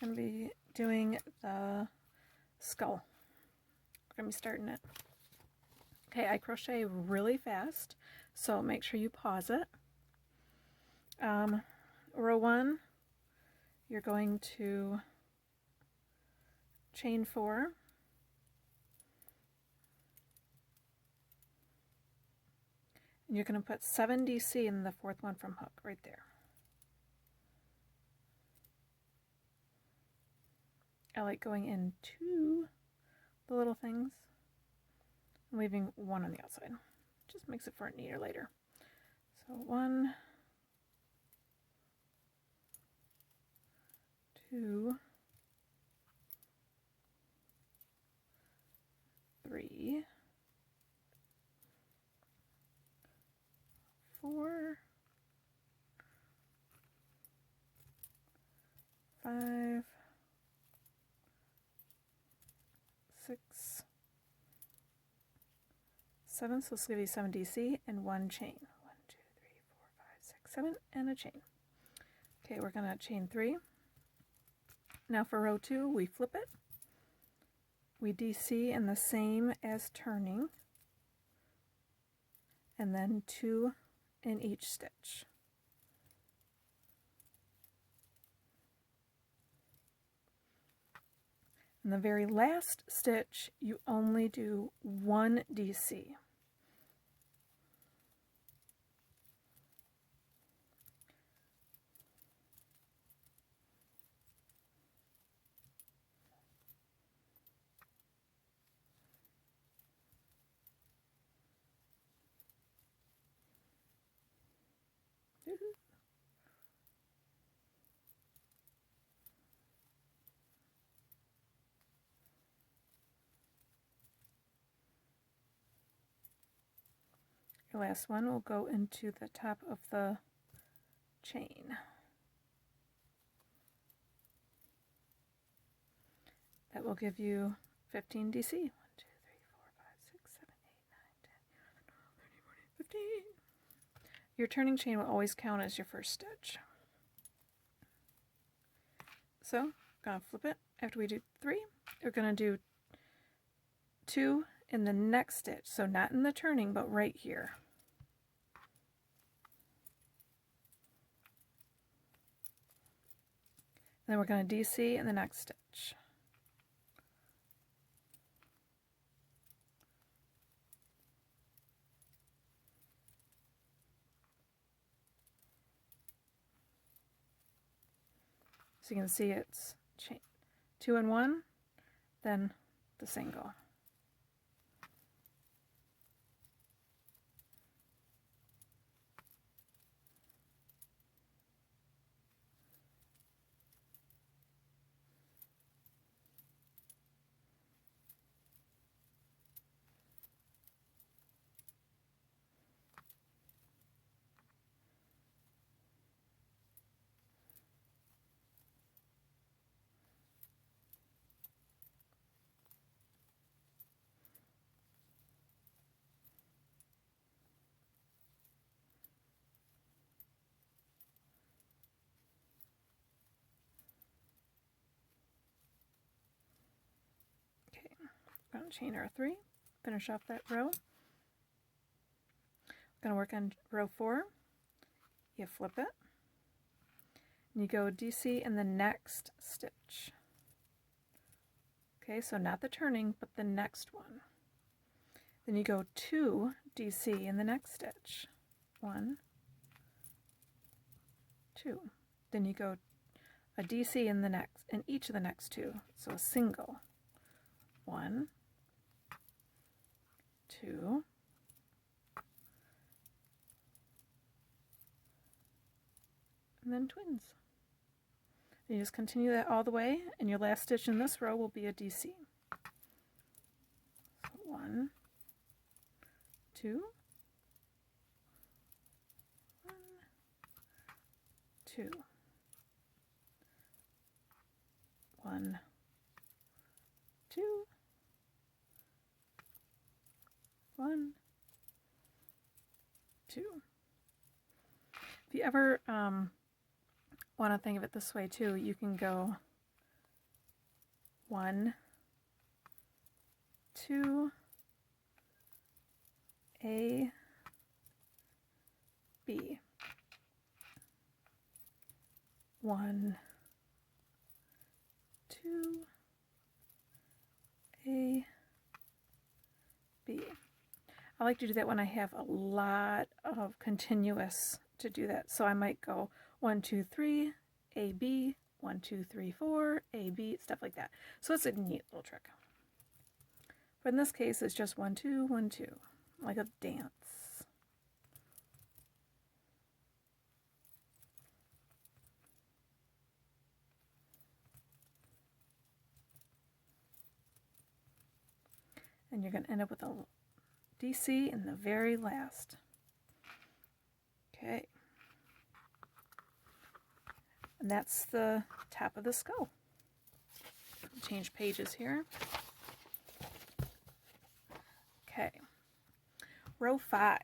going to be doing the skull. We're going to be starting it. Okay, I crochet really fast, so make sure you pause it. Row 1, you're going to chain 4, and you're going to put 7 DC in the 4th one from hook right there. I like going into the little things and leaving 1 on the outside. Just makes it for it neater later. So 1, 2, 3, 4, 5, 6, 7, so let's give you 7 DC and 1 chain. 1, 2, 3, 4, 5, 6, 7, and a chain. Okay, we're going to chain 3. Now for row 2, we flip it. We DC in the same as turning, and then 2 in each stitch. In the very last stitch, you only do 1 DC. Your last one will go into the top of the chain. That will give you 15 DC. 1, 2, 3, 4, 5, 6, 7, 8, 9, 10, 11, 12, 13, 14, 15. Your turning chain will always count as your first stitch. So, I'm going to flip it. After we do 3, we're going to do 2 in the next stitch. So not in the turning, but right here. Then we're going to DC in the next stitch. So you can see it's 2 and 1, then the single. We're going to chain our 3, finish off that row. We're going to work on row 4. You flip it, and you go DC in the next stitch. Okay, so not the turning, but the next one. Then you go 2 DC in the next stitch. 1, 2. Then you go a DC in each of the next 2. So a single. 1, 2, and then twins. And you just continue that all the way, and your last stitch in this row will be a DC. So 1, 2, 1, 2, 1, 2, 1, 2. If you ever want to think of it this way too, you can go 1, 2, A, B. 1, 2, A, B. I like to do that when I have a lot of continuous to do that. So I might go 1, 2, 3, A, B, 1, 2, 3, 4, A, B, stuff like that. So it's a neat little trick. But in this case, it's just 1, 2, 1, 2, like a dance. And you're going to end up with a DC in the very last. Okay. And that's the top of the skull. Change pages here. Okay. Row 5.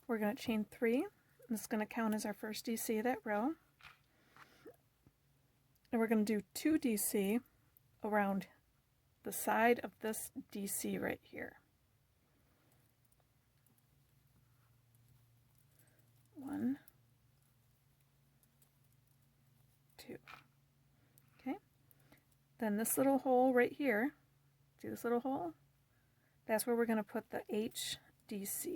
We're going to chain 3. This is going to count as our first DC of that row. And we're going to do 2 DC around the side of this DC right here. 1, 2. Okay. Then this little hole right here, see this little hole? That's where we're going to put the HDC.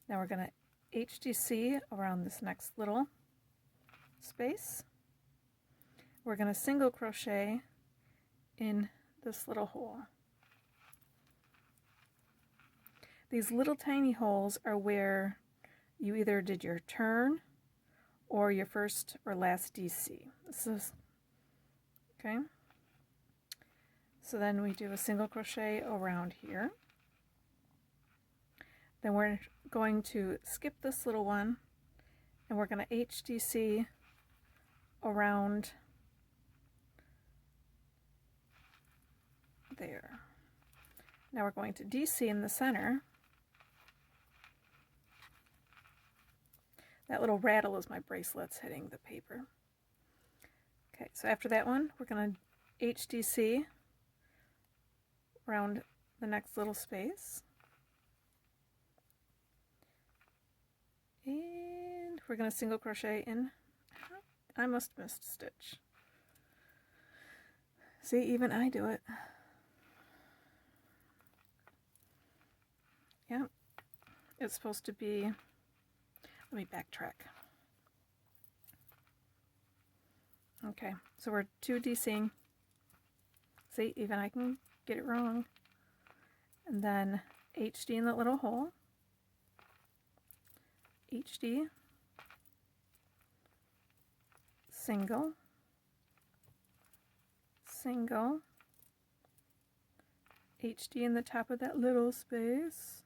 Now we're going to HDC around this next little space. We're going to single crochet in this little hole. These little tiny holes are where you either did your turn or your first or last DC. This is, okay. So then we do a single crochet around here. Then we're going to skip this little one and we're going to HDC around there. Now we're going to DC in the center. That little rattle is my bracelets hitting the paper. Okay, so after that one, we're going to HDC around the next little space. And we're going to single crochet in. I must have missed a stitch. See, even I do it. Yeah, it's supposed to be, let me backtrack. Okay, so we're 2 DCing. See, even I can get it wrong. And then HD in that little hole. HD. Single. Single. HD in the top of that little space.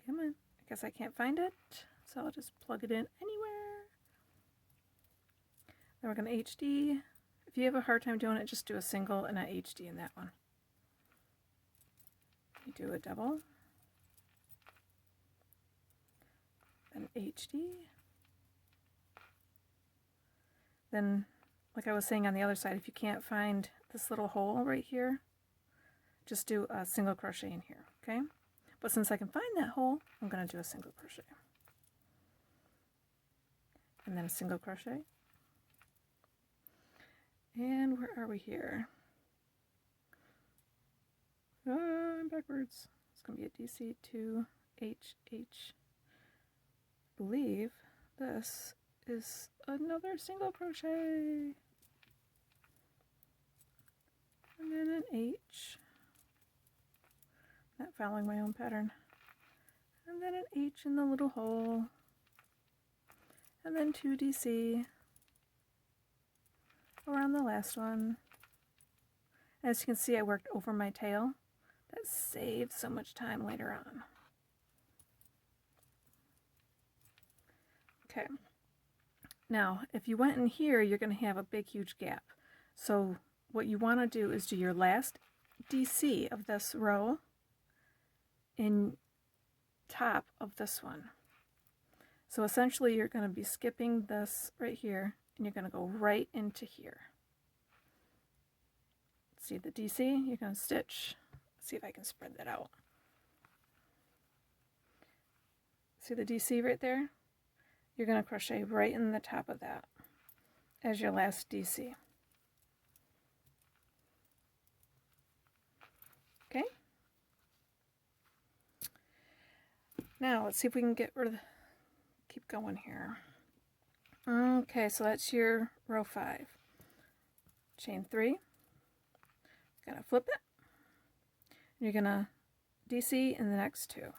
Come on. I guess I can't find it, so I'll just plug it in anywhere. Then we're going to HD. If you have a hard time doing it, just do a single and a HD in that one. You do a double. Then HD. Then, like I was saying on the other side, if you can't find this little hole right here, just do a single crochet in here, okay? But since I can find that hole, I'm going to do a single crochet. And then a single crochet. And where are we here? I'm backwards. It's going to be a DC to HH. I believe this is another single crochet. And then an H. Not following my own pattern. And then an H in the little hole. And then 2 DC around the last one. As you can see, I worked over my tail. That saves so much time later on. Okay. Now, if you went in here, you're going to have a big, huge gap. So what you want to do is do your last DC of this row in top of this one. So essentially you're going to be skipping this right here, and you're going to go right into here. See the DC? You're going to stitch. Let's see if I can spread that out. See the DC right there? You're going to crochet right in the top of that as your last DC. Okay? Now let's see if we can get rid of keep going here. Okay, so that's your row 5. Chain 3. Gonna flip it. You're gonna DC in the next 2.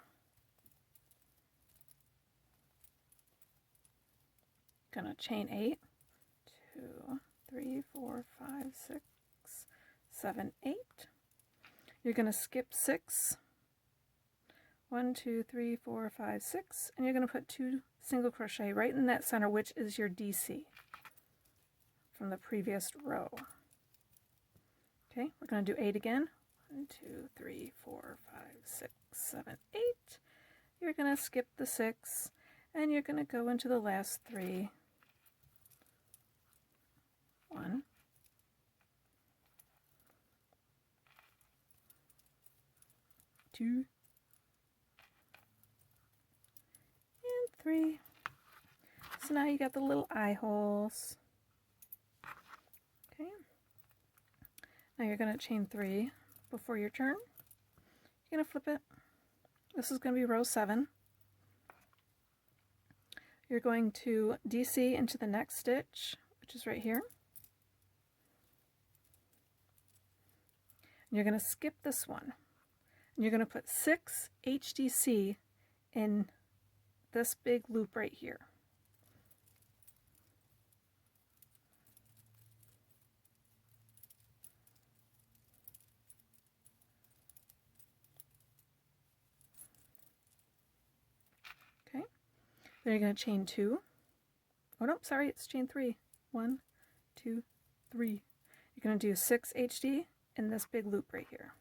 Gonna chain 8. 2, 3, 4, 5, 6, 7, 8. You're gonna skip 6. 1, 2, 3, 4, 5, 6, and you're going to put 2 single crochet right in that center, which is your DC from the previous row. Okay, we're going to do 8 again. 1, 2, 3, 4, 5, 6, 7, 8. You're going to skip the 6, and you're going to go into the last 3. 1, 2, 3. So now you got the little eye holes. Okay. Now you're going to chain 3 before your turn. You're going to flip it. This is going to be row 7. You're going to DC into the next stitch, which is right here. And you're going to skip this one. And you're going to put 6 HDC in this big loop right here. Okay, then you're going to chain 2. Oh no, sorry, it's chain 3. 1, 2, 3. You're going to do 6 HD in this big loop right here.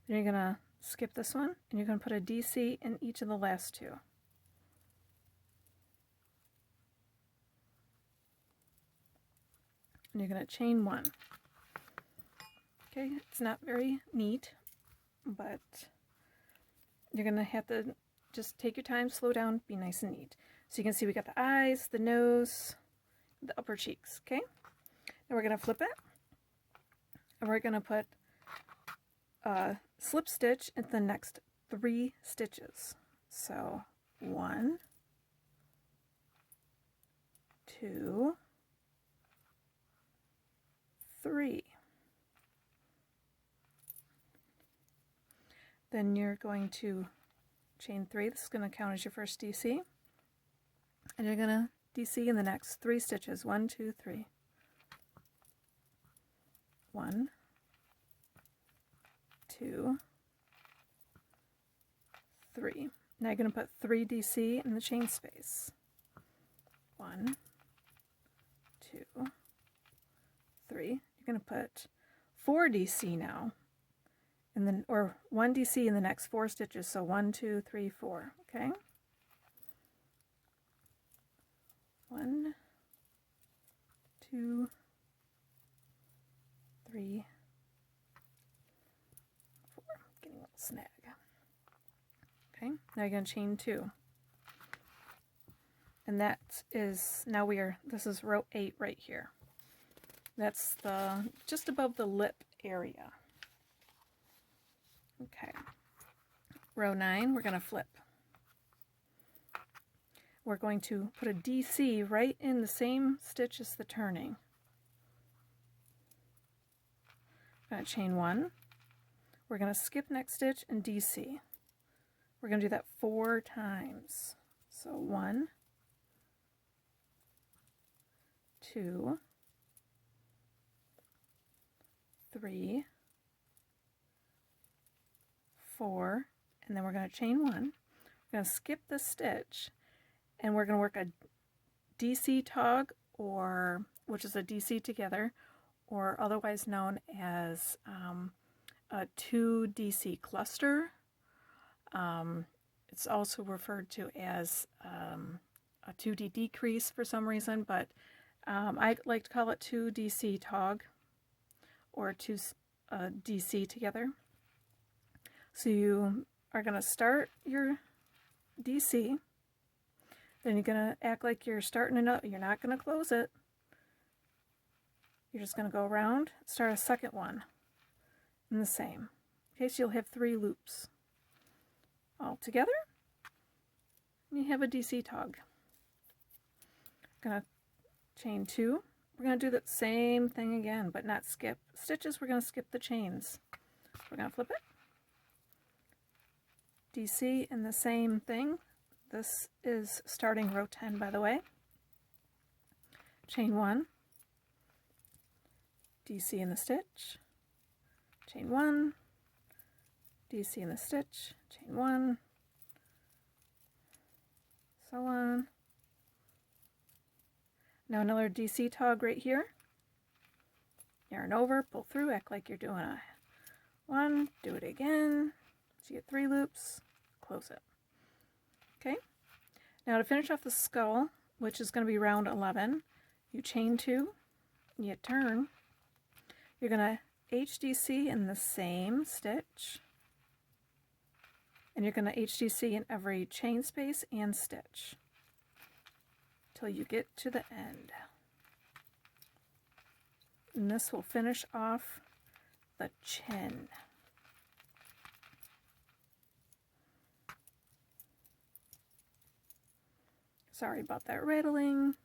Then you're going to skip this one, and you're going to put a DC in each of the last 2. And you're going to chain 1. Okay, it's not very neat, but you're going to have to just take your time, slow down, be nice and neat. So you can see we got the eyes, the nose, the upper cheeks, okay? Now we're going to flip it, and we're going to put slip stitch into the next 3 stitches. So 1, 2, 3. Then you're going to chain 3. This is going to count as your first DC. And you're going to DC in the next 3 stitches. 1, 2, 3. 1, 2, 3. Now you're going to put 3 DC in the chain space. 1, 2, 3. You're going to put 4 DC now, and then or 1 DC in the next 4 stitches. So 1, 2, 3, 4. Okay. 1, 2, 3, 4. Getting a little snag. Okay, now you're going to chain 2. And that is, now this is row 8 right here. That's just above the lip area. Okay. Row 9, we're going to flip. We're going to put a DC right in the same stitch as the turning. We're going to chain 1. We're going to skip next stitch and DC. We're going to do that 4 times. So 1, 2, 3, 4, and then we're going to chain 1. We're going to skip the stitch, and we're going to work a DC tog, or which is a DC together, or otherwise known as a 2 DC cluster. It's also referred to as a 2D decrease for some reason, but I like to call it 2 DC tog, or 2 DC together. So you are going to start your DC, then you're going to act like you're starting another. You're not going to close it. You're just going to go around, start a second one, and the same. Okay, so you'll have 3 loops all together, and you have a DC tog. Going to chain 2. We're going to do the same thing again, but not skip stitches. We're going to skip the chains. We're going to flip it. DC and the same thing. This is starting row 10, by the way. Chain 1. DC in the stitch. Chain 1. DC in the stitch. Chain 1. So on. Now another DC tog right here. Yarn over, pull through, act like you're doing a 1, do it again. So you get 3 loops, close it. Okay, now to finish off the skull, which is going to be round 11, you chain 2, you turn, you're going to HDC in the same stitch, and you're going to HDC in every chain space and stitch till you get to the end. And this will finish off the chin. Sorry about that rattling.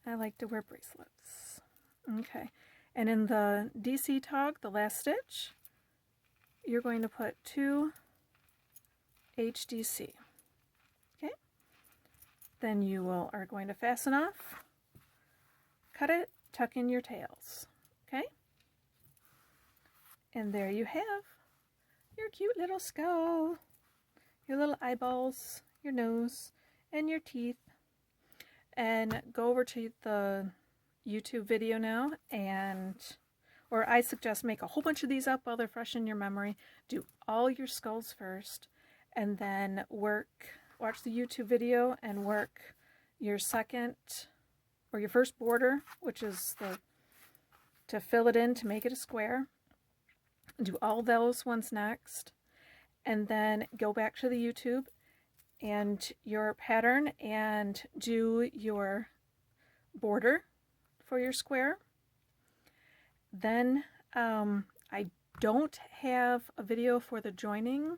I like to wear bracelets. Okay, and in the DC tog, the last stitch, you're going to put 2 HDC. Okay, then you are going to fasten off, cut it, tuck in your tails. Okay, and there you have your cute little skull, your little eyeballs, your nose, and your teeth. And go over to the YouTube video now, or I suggest make a whole bunch of these up while they're fresh in your memory. Do all your skulls first, and then watch the YouTube video and work your second or your first border, which is to fill it in to make it a square. Do all those ones next, and then go back to the YouTube and your pattern and do your border for your square. Then I don't have a video for the joining,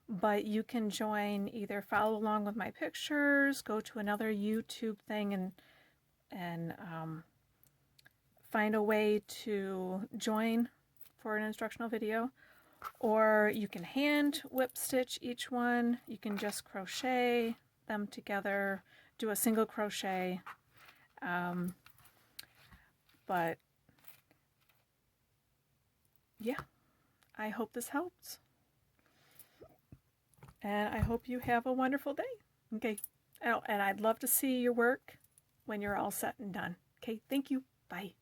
but you can join, either follow along with my pictures, go to another YouTube thing and find a way to join for an instructional video. Or you can hand whip stitch each one. You can just crochet them together, do a single crochet. But yeah, I hope this helps. And I hope you have a wonderful day. Okay. Oh, and I'd love to see your work when you're all set and done. Okay, thank you. Bye.